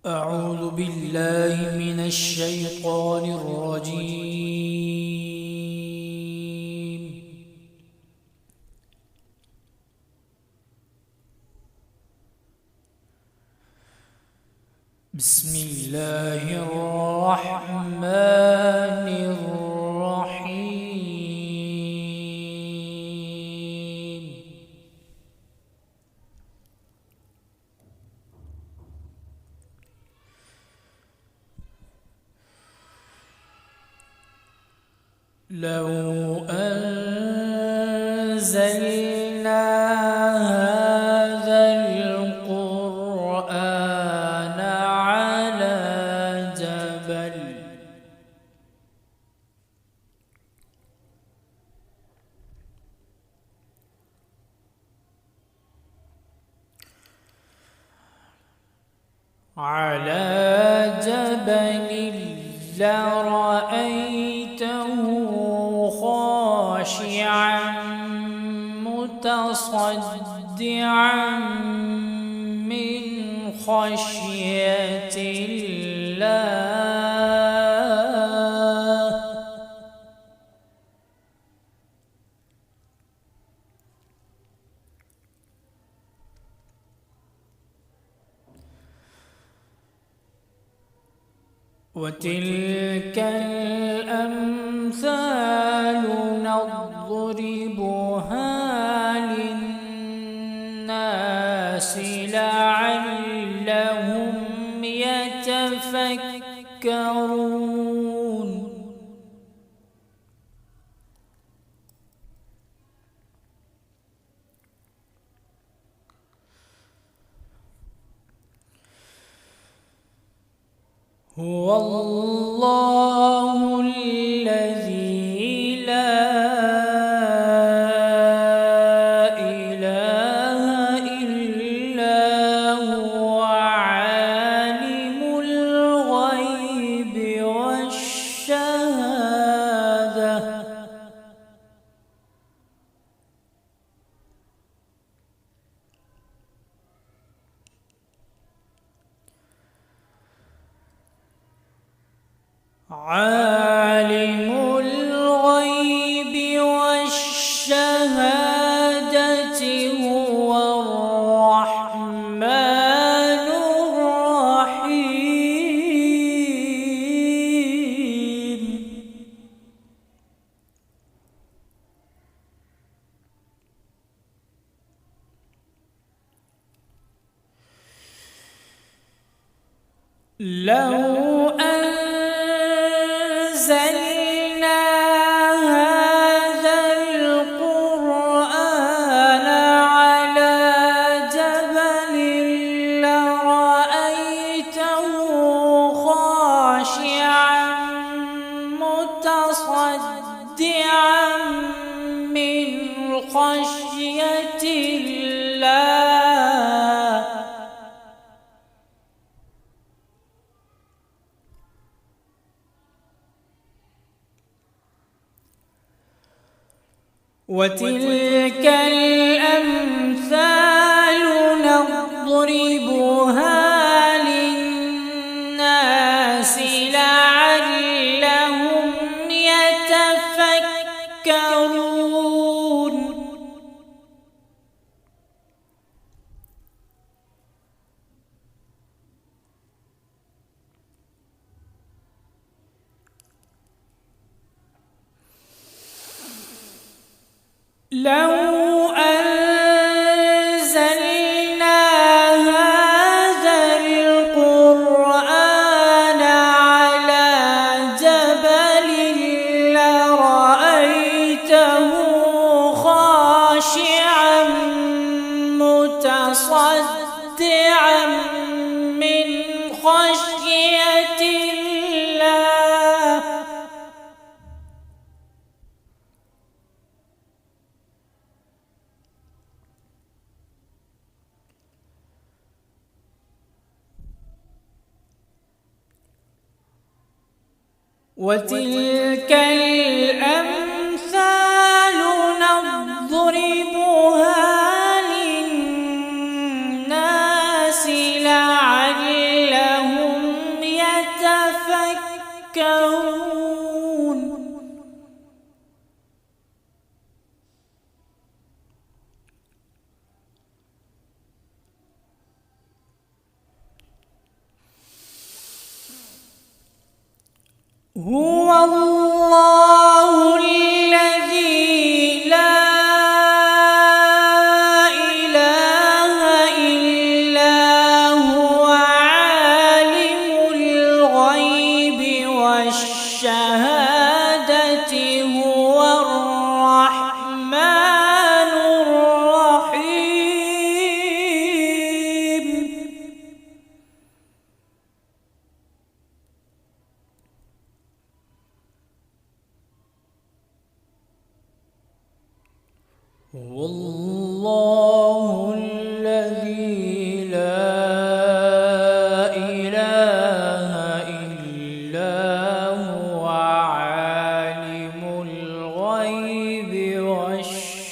أعوذ بالله من الشيطان الرجيم. بسم الله الرحمن الرحيم. لو أنزلنا هذا القرآن على جبل لرأيته خاشعا متصدعا من خشية الله. وتلك الأمثال نضربها للناس لعلهم يتفكرون. هو الله الذي لا إله إلا هو عالم الغيب والشهادة. عالم الغيب والشهادة هو الرحمن الرحيم. لو أنزلنا هذا القرآن على جبل لرأيته خاشعا متصدعا من خشية الله. وتلك الأمثال نضربها للناس لعلهم يتفكرون. لو أنزلنا هذا القرآن على جبل لرأيته خاشعا متصدعا من خشية الله. وتلك الأمثال نضربها للناس لعلهم هو الله الذي لا إله إلا هو عالم الغيب والشهادة هو الرحمن الرحيم. هو الله الذي لا إله إلا هو عالم الغيب والشهادة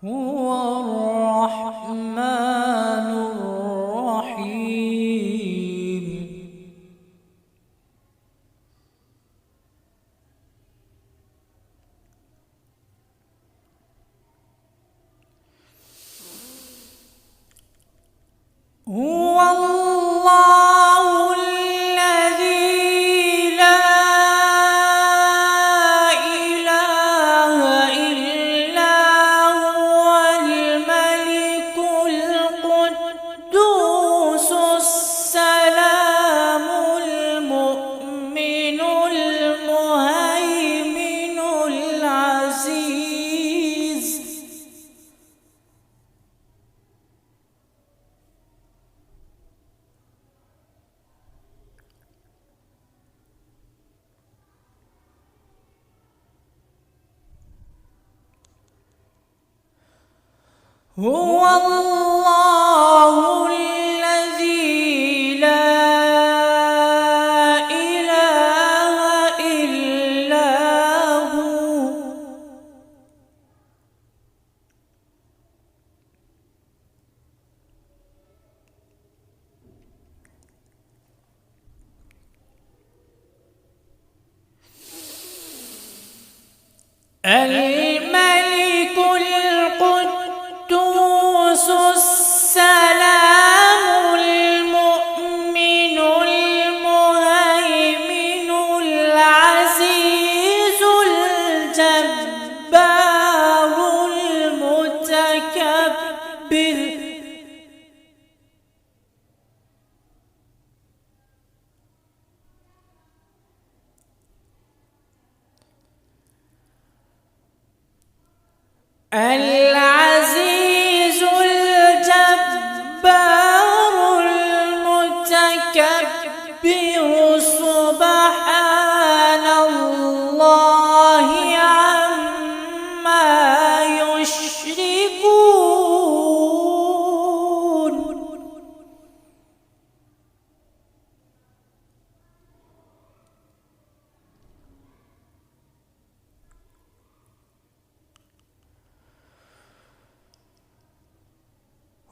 هو الرحمن الرحيم. هو الله الذي لا إله إلا هو الملك القدوس السلام المؤمن المهيمن العزيز. هو الله الذي لا إله إلا هو الملك القدوس السلام المؤمن المهيمن العزيز الجبار المتكبر. العزيز الجبار المتكبر سبحان الله عما يشركون.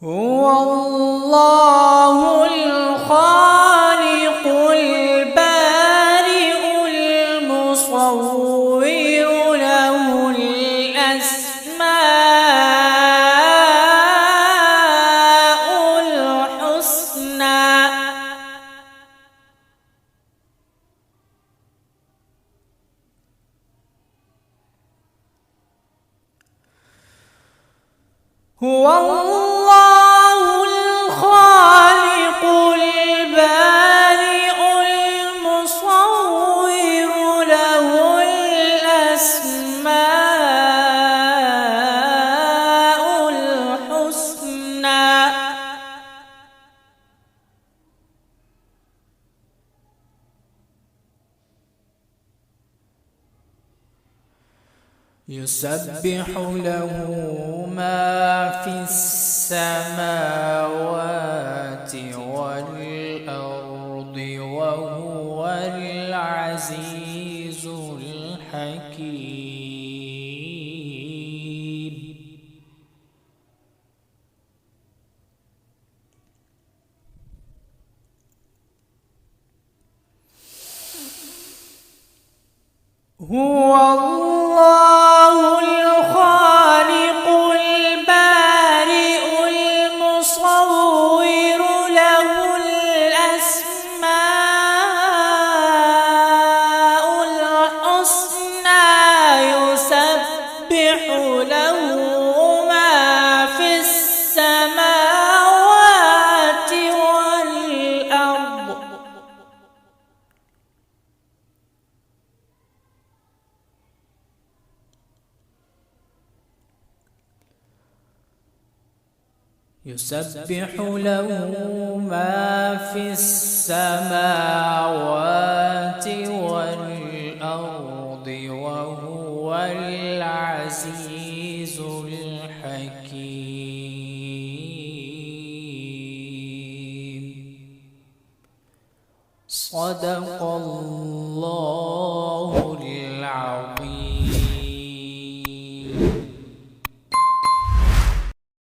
هو الله الخالق البارئ المصور له الأسماء الحسنى. هو الله الخالق البارئ المصور له الأسماء الحسنى. يسبح له ما في السماوات والأرض وهو العزيز الحكيم. هو الله الخالق البارئ المصور له يسبح له ما في السماوات والأرض وهو العزيز الحكيم. صدق الله العظيم.